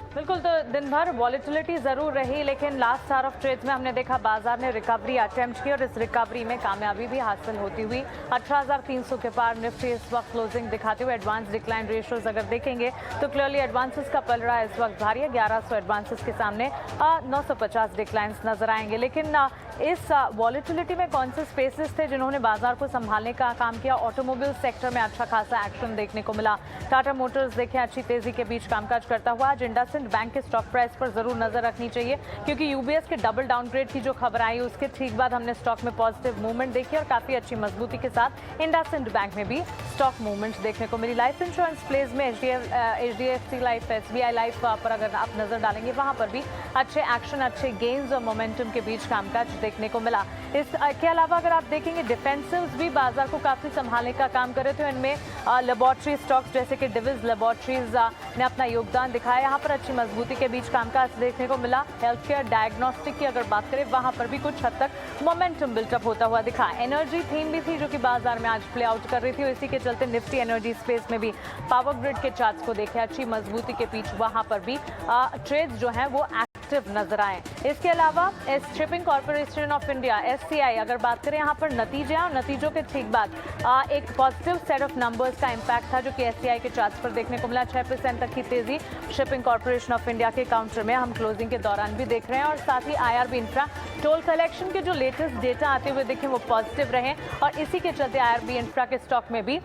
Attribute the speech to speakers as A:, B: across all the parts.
A: बिल्कुल, तो दिन भर वॉलेटिलिटी ज़रूर रही, लेकिन लास्ट आवर ऑफ ट्रेड्स में हमने देखा बाजार ने रिकवरी अटेम्प्ट की और इस रिकवरी में कामयाबी भी हासिल होती हुई 18,300 के पार निफ्टी इस वक्त क्लोजिंग दिखाते हुए एडवांस डिक्लाइन रेशियोज अगर देखेंगे तो क्लियरली एडवांसेस का पलड़ा इस वक्त भारी है। 1100 एडवांसेस के सामने 950 डिक्लाइंस नजर आएंगे। लेकिन इस वॉलेटिलिटी में कौन से स्पेसेस थे जिन्होंने बाजार को संभालने का काम किया? ऑटोमोबाइल सेक्टर में अच्छा खासा एक्शन देखने को मिला। टाटा मोटर्स देखें अच्छी तेजी के बीच कामकाज करता हुआ। आज इंडसइंड बैंक के स्टॉक प्राइस पर जरूर नजर रखनी चाहिए, क्योंकि यूबीएस के डबल डाउनग्रेड की जो खबर आई उसके ठीक बाद हमने स्टॉक में पॉजिटिव मूवमेंट देखी और काफी अच्छी मजबूती के साथ इंडसइंड बैंक में भी स्टॉक मूवमेंट देखने को मिली। लाइफ इंश्योरेंस प्लेज में एचडीएफसी लाइफ, एसबीआई लाइफ पर अगर आप नजर डालेंगे वहां पर भी अच्छे एक्शन, अच्छे गेन्स और मोमेंटम के बीच कामकाज देखने को मिला। इसके अलावा अगर आप देखेंगे डिफेंसिव्स भी बाजार को काफी संभालने का काम करे थे। इनमें लेबोरेटरी स्टॉक्स जैसे कि डिविज लेबोरेटरीज ने अपना योगदान दिखाया। यहाँ पर अच्छी मजबूती के बीच कामकाज देखने को मिला। हेल्थ केयर डायग्नोस्टिक की अगर बात करें वहां पर भी कुछ हद तक मोमेंटम बिल्टअप होता हुआ दिखा। एनर्जी थीम भी थी जो कि बाजार में आज प्ले आउट कर रही थी और इसी के चलते निफ्टी एनर्जी स्पेस में भी पावर ग्रिड के चार्ट्स को देखे अच्छी मजबूती के बीच वहां पर भी ट्रेड्स जो हैं वो नजर आए। इसके अलावा shipping corporation of India SCI अगर बात करें यहाँ पर नतीजे और नतीजों के ठीक बाद एक पॉजिटिव सेट ऑफ नंबर्स का इंपैक्ट था जो कि एससीआई के चार्ट्स पर देखने को मिला। 6% तक की तेजी शिपिंग कॉर्पोरेशन ऑफ इंडिया के काउंटर में हम क्लोजिंग के दौरान भी देख रहे हैं। और साथ ही आईआरबी इंफ्रा टोल कलेक्शन के जो लेटेस्ट डेटा आते हुए देखें वो पॉजिटिव रहे और इसी के चलते आईआरबी इंफ्रा के स्टॉक में भी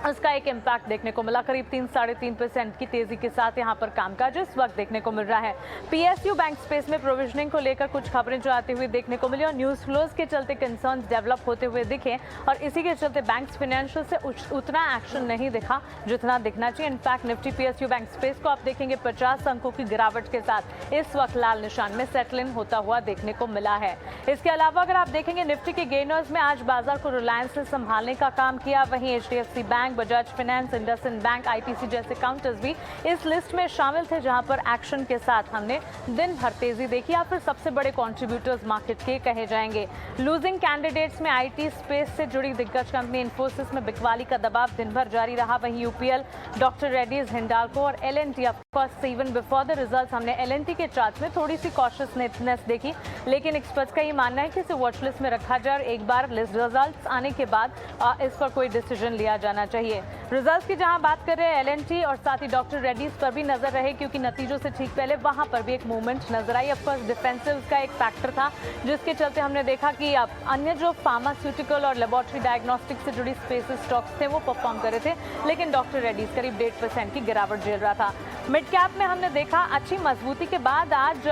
A: उसका एक इम्पैक्ट देखने को मिला। करीब 3-3.5% की तेजी के साथ यहाँ पर कामकाज इस वक्त देखने को मिल रहा है। पीएसयू बैंक स्पेस में प्रोविजनिंग को लेकर कुछ खबरें जो आती हुई देखने को मिली और न्यूज फ्लोज के चलते कंसर्न्स डेवलप होते हुए दिखे और इसी के चलते बैंक्स फाइनेंशियल से उतना एक्शन नहीं दिखा जितना दिखना चाहिए। In fact Nifty PSU bank space को आप देखेंगे 50 अंकों की गिरावट के साथ इस वक्त लाल निशान में सेटल इन होता हुआ देखने को मिला है। इसके अलावा अगर आप देखेंगे निफ्टी के गेनर्स में आज बाजार को रिलायंस से संभालने का काम किया। वहीं HDFC bank, Bajaj finance, IndusInd bank, ITC जैसे काउंटर्स भी इस लिस्ट में शामिल थे जहां पर एक्शन के साथ हमने दिन भर तेजी देखी या फिर सबसे बड़े कंट्रीब्यूटर्स मार्केट के कहे जाएंगे। लूजिंग कैंडिडेट्स में आईटी स्पेस से जुड़ी दिग्गज कंपनी इन्फोसिस में बिकवाली का दबाव दिन भर जारी रहा। वहीं यूपीएल, डॉक्टर रेड्डीज, हिंडाल्को और LNT of course even before the results हमने एलएनटी के चार्ट्स में थोड़ी सी कॉशियसनेस देखी, लेकिन एक्सपर्ट्स का ये मानना है कि इसे वॉच लिस्ट में रखा जाए और एक बार रिजल्ट्स आने के बाद इस पर कोई डिसीजन लिया जाना चाहिए। रिजल्ट्स की जहां बात कर रहे हैं एलएनटी और साथ ही डॉक्टर रेड्डीज पर भी नजर रहे क्योंकि नतीजों से ठीक पहले वहां पर भी एक मूवमेंट नजर आई। ऑफकोर्स डिफेंसिव का एक फैक्टर था जिसके चलते हमने देखा कि अब अन्य जो फार्मास्यूटिकल और लेबोरेटरी डायग्नोस्टिक से जुड़ी स्पेसेस स्टॉक्स थे वो परफॉर्म कर रहे थे, लेकिन डॉक्टर रेड्डीज करीब 1.5% की गिरावट झेल रहा था। मिड कैप में हमने देखा अच्छी मजबूती के बाद आज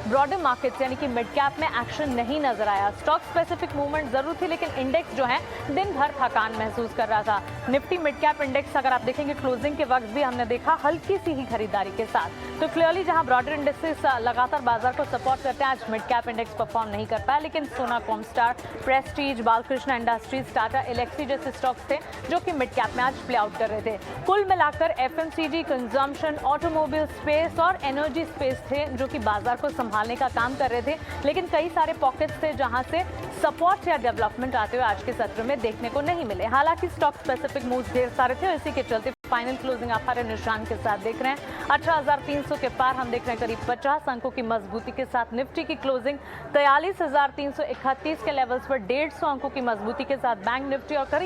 A: ब्रॉडर मार्केट्स यानी कि मिड कैप में एक्शन नहीं नजर आया। स्टॉक स्पेसिफिक मूवमेंट जरूर थी, लेकिन इंडेक्स जो है दिन भर थकान महसूस कर रहा था। निफ्टी मिड कैप इंडेक्स अगर आप देखेंगे क्लोजिंग के वक्त भी हमने देखा हल्की सी ही खरीदारी के साथ। तो क्लियरली जहां ब्रॉडर इंडेक्सेस लगातार बाजार को सपोर्ट करते हैं, आज मिड कैप इंडेक्स परफॉर्म नहीं कर पाया, लेकिन सोना कॉमस्टार, प्रेस्टीज, बालकृष्ण इंडस्ट्रीज, टाटा एलेक्सी जैसे स्टॉक्स थे जो कि मिड कैप में आज प्ले आउट कर रहे थे। कुल मिलाकर एफएमसीजी, कंजम्पशन, ऑटोमोबाइल स्पेस और एनर्जी स्पेस थे जो कि बाजार को संभालने का काम कर रहे थे, लेकिन कई सारे पॉकेट्स थे जहां से सपोर्ट या डेवलपमेंट आते हुए आज के सत्र में देखने को नहीं मिले। हालांकि स्टॉक स्पेसिफिक मूव्स ढेर सारे थे और इसी के चलते फाइनल क्लोजिंग आप हरे निशान के साथ देख रहे हैं। 18,300 के पार हम देख रहे हैं करीब 50 अंकों की मजबूती के साथ निफ्टी की क्लोजिंग 43,331 के लेवल्स पर 150 अंकों की मजबूती के साथ बैंक निफ्टी और करीब